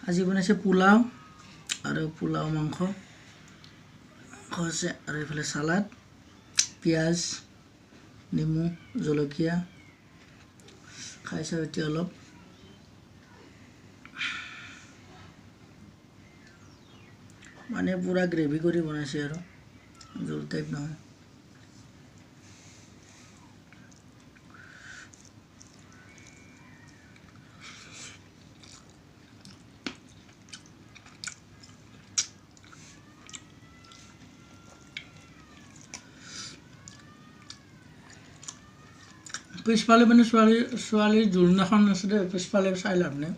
আজি বনাইছে পোলাও আৰু পোলাও মাংস আছে আৰু এইফালে সালাড পিয়াজ নেমু জলকীয়া খাইছে এতিয়া অলপ মানে পুৰা গ্ৰেভি কৰি বনাইছে আৰু জোল টাইপ নহয় পিছফালে মানে ছোৱালীৰ জোৰোণ এখন আছে দে পিছফালে চাই লাভ নাই